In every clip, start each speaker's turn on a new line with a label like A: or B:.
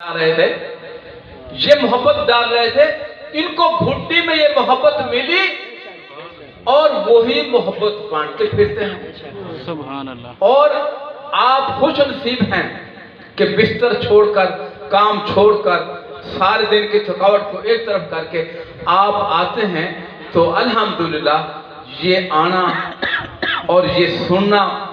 A: डाल रहे थे, ये मोहब्बत डाल रहे थे, इनको घुट्टी में ये मोहब्बत मिली और वही मोहब्बत बांटते फिरते हैं।
B: सुभान अल्लाह।
A: और आप खुश नसीब हैं कि बिस्तर छोड़कर, काम छोड़कर, सारे दिन की थकावट को एक तरफ करके आप आते हैं, तो अल्हम्दुलिल्लाह ये आना और ये सुनना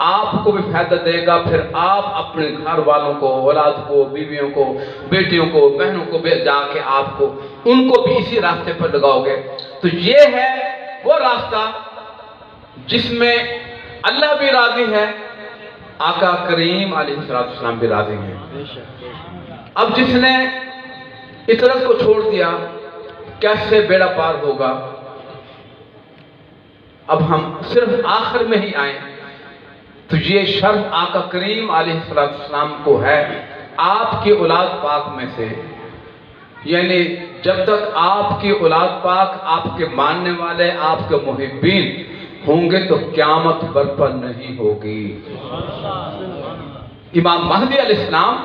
A: आपको भी फायदा देगा। फिर आप अपने घर वालों को, औलाद को, बीवियों को, बेटियों को, बहनों को जाके आपको उनको भी इसी रास्ते पर लगाओगे। तो ये है वो रास्ता जिसमें अल्लाह भी राजी है, आका करीम अलैहिस्सलाम भी राजी हैं। अब जिसने इतरत को छोड़ दिया, कैसे बेड़ा पार होगा। अब हम सिर्फ आखिर में ही आए, तो ये शर्फ आका करीम अलैहिस्सलाम को है आपकी औलाद पाक में से, यानी जब तक आपकी औलाद पाक, आपके मानने वाले, आपके मुहिब्बीन होंगे तो क़यामत बर्पा नहीं होगी। इमाम महदी अलैहिस्सलाम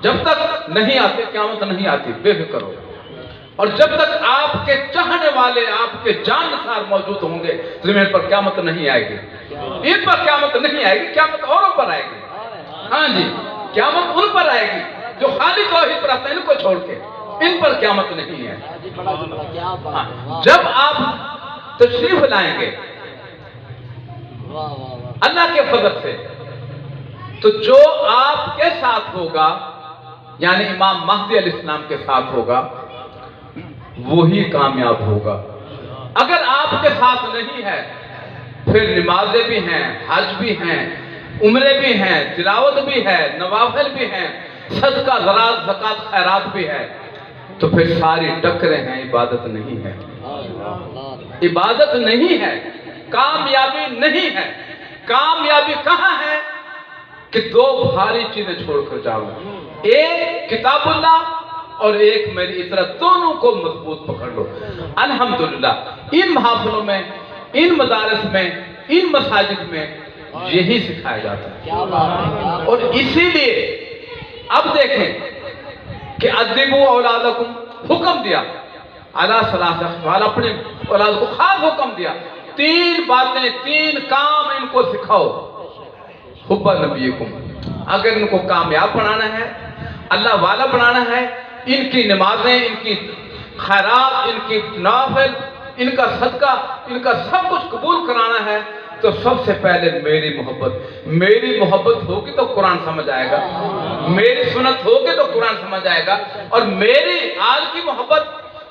A: जब तक नहीं आते क़यामत नहीं आती, बेफिक्र हो। और जब तक आपके चाहने वाले, आपके जानसार मौजूद होंगे ज़मीन पर, क़यामत नहीं आएगी। इन पर क़यामत नहीं आएगी, क़यामत औरों पर आएगी। हाँ जी, क़यामत उन पर आएगी जो खाली तौहीद पर आते हैं, इनको छोड़ के। इन पर क़यामत नहीं है। हाँ, जब आप तशरीफ लाएंगे अल्लाह के फजल से, तो जो आपके साथ होगा, यानी इमाम महदी अलैहिस्सलाम के साथ होगा, वही कामयाब होगा। अगर आपके साथ नहीं है, फिर नमाजें भी हैं, हज भी हैं, उम्रे भी हैं, तिलावत भी है, नवाफिल भी हैं, सदका, ज़रात, ज़कात, खैरात भी है, तो फिर सारी टक्करें हैं, इबादत नहीं है। इबादत नहीं है, कामयाबी नहीं है। कामयाबी कहाँ है कि दो भारी चीजें छोड़कर जाओ, एक किताबुल्लाह और एक मेरी इतरत, दोनों को मजबूत पकड़ लो। अल्हम्दुलिल्लाह इन महफिलों में, इन मदारस में, इन मसाजिद में यही सिखाया जाता है। और इसीलिए अब देखें कि अद्दिबू औलादकुम, हुक्म दिया अला सलासा, अपने औलाद को खास हुक्म दिया, 3 बातें, 3 काम इनको सिखाओ। हुब्बा नबीकुम, अगर इनको कामयाब बनाना है, अल्लाह वाला बनाना है, इनकी नमाजें, इनकी खैरात, इनकी नाफिल, इनका सदका, इनका सब कुछ कबूल कराना है, तो सबसे पहले मेरी मोहब्बत होगी तो कुरान समझ आएगा, मेरी सुन्नत होगी तो कुरान समझ आएगा, और मेरी आल की मोहब्बत,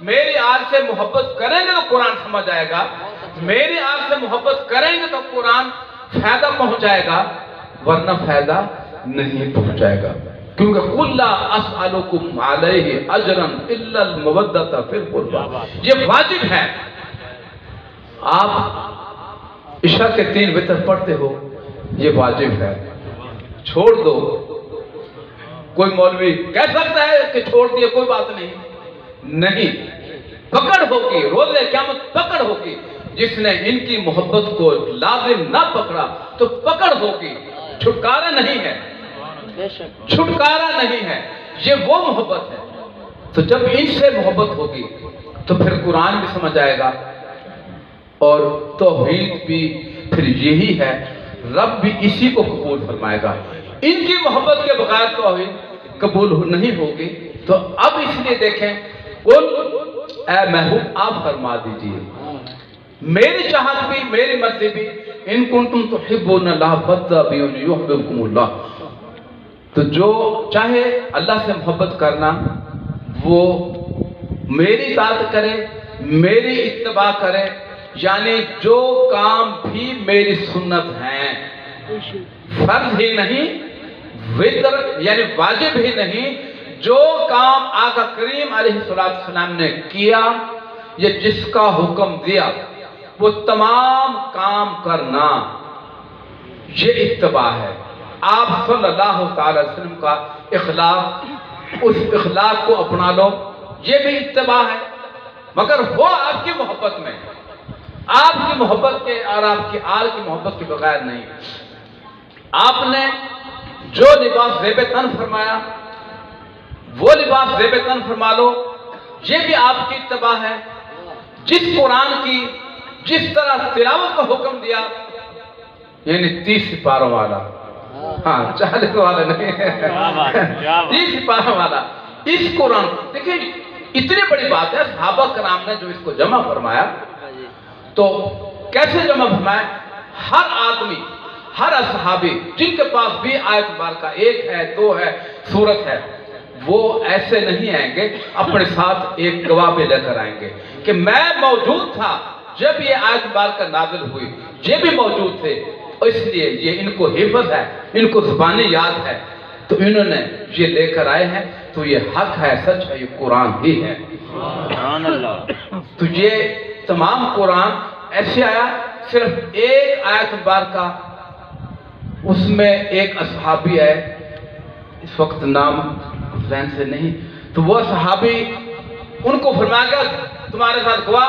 A: मेरी आल से मोहब्बत करेंगे तो कुरान समझ आएगा, मेरी आल से मोहब्बत करेंगे तो कुरान फायदा पहुंचाएगा, वरना फायदा नहीं पहुंचाएगा। क्योंकि कुल्ला अस्अलुकुम अलैहि अजरन इल्ला अल मवद्दता फिल कुर्बा, ये वाजिब है। आप इशा के 3 वितर पढ़ते हो, ये वाजिब है, छोड़ दो। कोई मौलवी कह सकता है कि छोड़ दिए कोई बात नहीं, पकड़ होगी, रोज़े क़यामत पकड़ होगी। जिसने इनकी मोहब्बत को लाजिम ना पकड़ा तो पकड़ होगी, छुटकारा नहीं है, छुटकारा नहीं है, ये वो मोहब्बत है। तो जब इनसे मोहब्बत होगी तो फिर कुरान भी समझ आएगा, और तौहीद भी फिर यही है, रब भी इसी को कबूल फरमाएगा। इनकी मोहब्बत के बगैर तौहीद कबूल नहीं होगी। तो अब इसलिए देखें, कुल ऐ महबूब आप फरमा दीजिए, मेरी चाहत भी, मेरी मर्जी भी, इन कुंतुम तुहिब्बूनल्लाह फत्तबिऊनी युहिब्बुकुमुल्लाह। तो जो चाहे अल्लाह से मोहब्बत करना, वो मेरी इताअत करे, मेरी इत्तबा करे, यानी जो काम भी मेरी सुन्नत हैं, फर्ज ही नहीं, वितर यानी वाजिब ही नहीं, जो काम आका करीम अलैहिस्सलाम ने किया, ये जिसका हुक्म दिया, वो तमाम काम करना, ये इत्तबा है। आप सल्लल्लाहु अलैहि वसल्लम का इखलाक, उस इखलाक को अपना लो, ये भी इत्तबा है। मगर हो आपकी मोहब्बत में, आपकी मोहब्बत के और आपकी आल की मोहब्बत के बगैर नहीं। आपने जो लिबास ज़ेब तन फरमाया, पास ज़ेब-ए-तन फरमा लो, ये भी आपकी इत्तबा है। जिस कुरान की जिस तरह तिलावत का हुक्म दिया, यानी 30 सिपारों वाला, हाँ 40 वाला नहीं, 30 सिपारों वाला इस कुरान। देखिए इतनी बड़ी बात है, सहाबा कराम ने जो इसको जमा फरमाया, तो कैसे जमा फरमाया? हर आदमी, हर असहाबी जिनके पास भी आयत मुबारका 1 है, 2 है, सूरत है, वो ऐसे नहीं आएंगे, अपने साथ एक गवाह भी लेकर आएंगे कि मैं मौजूद था जब ये आयत मुबारका नाज़िल हुई, ये भी मौजूद थे, और इसलिए ये इनको हिफ्ज़ है, इनको ज़ुबानी याद है, तो इन्होंने ये लेकर आए हैं, तो ये हक है, सच है, ये कुरान ही है। तो ये तमाम कुरान ऐसे आया, सिर्फ एक आयत मुबारका, उसमें एक असहाबी है, इस वक्त नाम ज़हन से नहीं, तो वो सहाबी उनको फरमाया गया तुम्हारे साथ गवाह,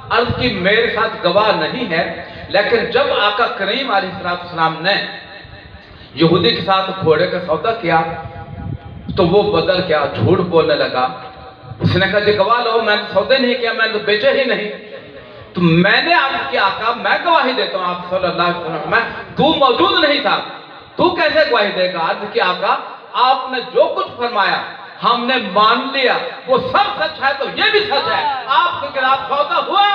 A: अर्ज़ की मेरे साथ गवाह नहीं है, लेकिन जब आका करीम अलैहिस्सलाम ने यहूदी के साथ घोड़े का सौदा किया, तो वो बदल गया, झूठ बोलने लगा। उसने कहा जी गवाह लो, मैंने सौदे नहीं किया, मैंने तो बेचे ही नहीं। तो मैंने आपके आका, मैं गवाही देता हूँ आप सल्लल्लाहु अलैहि वसल्लम, मैं, तू मौजूद नहीं था, तू कैसे गवाही देगा? अर्ज़ की आका आपने जो कुछ फरमाया हमने मान लिया, वो सब सच है, तो ये भी सच है, आपके खिलाफ सौदा हुआ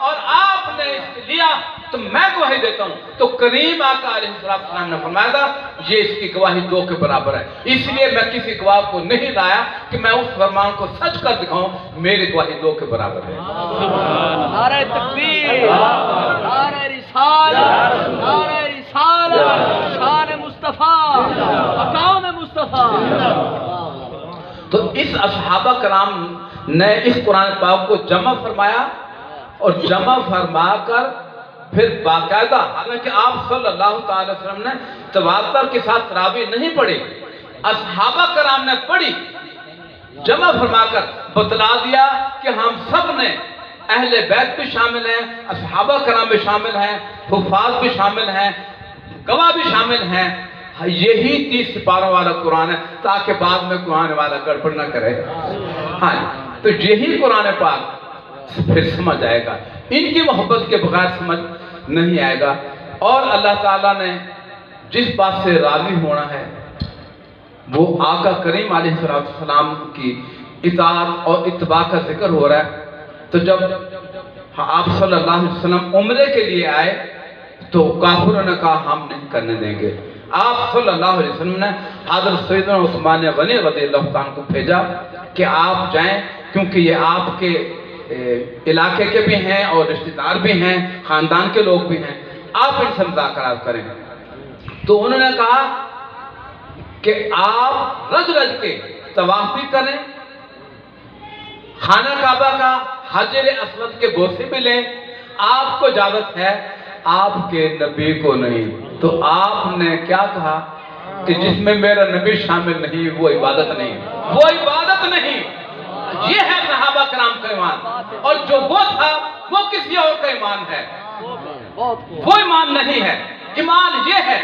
A: और आपने लिया, तो मैं गवाही देता हूं। तो करीम आका अलैहिस्सलाम ने फरमाया था ये इसकी गवाही 2 के बराबर है, इसलिए मैं किसी गवाह को नहीं लाया कि मैं उस फरमान को सच कर दिखाऊं, मेरी गवाही 2 के बराबर है।
B: नारे तकबीर, नारे रिसालत, नारे रिसालत, शान मुस्तफा, मकाम मुस्तफा।
A: तो इस असहाबा कराम ने इस कुरान पाक को जमा फरमाया, और जमा फरमा कर फिर बाकायदा, हालांकि आप सल्लल्लाहु अलैहि वसल्लम ने तवातर के साथ तरावी नहीं पढ़ी, असहाबा कराम ने पढ़ी, जमा फरमाकर बतला दिया कि हम सब ने, अहले बैत भी शामिल हैं, असहाबा कराम भी शामिल हैं, हुफ़ाज़ भी शामिल हैं, गवाह भी शामिल हैं, यही 30 सिपारों वाला कुरान है, ताकि बाद में कुरान वाला गड़बड़ ना करे। हाँ, तो यही कुरान पाक फिर समझ आएगा, इनकी मोहब्बत के बगैर समझ नहीं आएगा। और अल्लाह ताला ने जिस बात से राज़ी होना है, वो आका करीम अलैहिस्सलाम की इताअत और इत्तबा का जिक्र हो रहा है। तो जब आप सल्लल्लाहु अलैहि वसल्लम उम्रे के लिए आए, तो काफिरों ने कहा हम नहीं करने देंगे। आप सल्लल्लाहु अलैहि वसल्लम ने हज़रत सैयदना उस्मान गनी रज़ियल्लाहु ताला को भेजा कि आप जाएं, क्योंकि ये आपके इलाके के भी हैं और रिश्तेदार भी हैं, खानदान के लोग भी हैं, आप इनसे मुज़ाकरात करें। तो उन्होंने कहा कि आप रज रज के तवाफ भी करें, खाना काबा का हाजिर असवद के बोसे भी लें, आपको इजाजत है, आपके नबी को नहीं। तो आपने क्या कहा कि जिसमें मेरा नबी शामिल नहीं वो इबादत नहीं, वो इबादत नहीं। ये है सहाबा कराम का ईमान, और जो वो था वो किसी और का ईमान है, वो ईमान नहीं है। ईमान ये है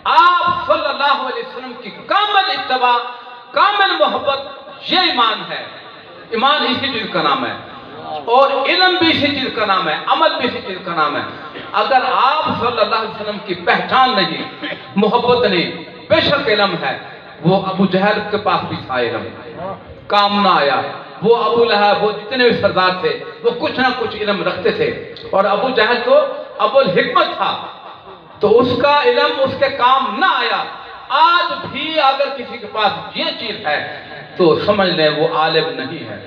A: आप सल्लल्लाहु अलैहि वसल्लम की कामिल इत्तबा, कामिल मोहब्बत, ये ईमान है। ईमान इसी चीज का नाम है, और इल्म भी इसी चीज का नाम है, अमल भी इसी चीज का नाम है। अगर आप सल्लल्लाहु अलैहि वसल्लम की पहचान नहीं, मोहब्बत नहीं, बेशक इल्म है, वो अबू जहल के पास भी था इल्म, काम ना आया। वो अबू लहब, वो जितने भी सरदार थे, वो कुछ ना कुछ इल्म रखते थे, और अबू जहल तो अबुल हिकमत था, तो उसका इल्म उसके काम ना आया। आज भी अगर किसी के पास ये चीज है तो समझ लें वो आलिम नहीं है।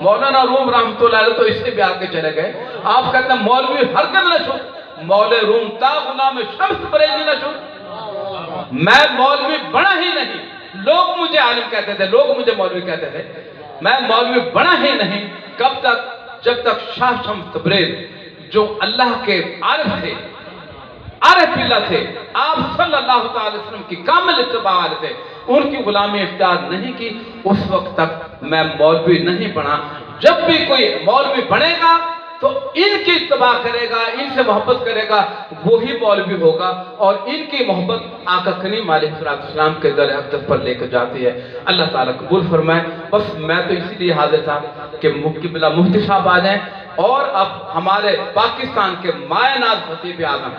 A: मौलाना रूम रहमतुल्लाह अलैह तो इससे भी आगे चले गए। आप कहते हैं मौलवी हरगिज़ न छूट, मौले रूम ता गुलाम शम्स बरेली न छूट। मैं मौलवी बना ही नहीं, लोग मुझे आलिम कहते थे, लोग मुझे मौलवी कहते थे, मैं मौलवी बना ही नहीं। कब तक? जब तक शाह शम्स तबरेज़ जो अल्लाह के आरिफ थे, आरिफ बिल्लाह थे, आप सल्लल्लाहु अलैहि वसल्लम की कामिल इत्तिबा वाले थे, उनकी गुलामी इख्तियार नहीं की, उस वक्त तक मैं मौलवी नहीं बना। जब भी कोई मौलवी बनेगा تو ان کی اتباع کرے گا، ان سے محبت کرے گا، وہی مولوی ہوگا، اور ان کی محبت آقا کریم علیہ السلام کے در اقدس پر لے کر جاتی ہے۔ اللہ تعالیٰ قبول فرمائے۔ بس میں تو اسی لیے حاضر تھا کہ مفتی صاحب آ جائیں، اور اب ہمارے پاکستان کے مایہ ناز خطیب اعظم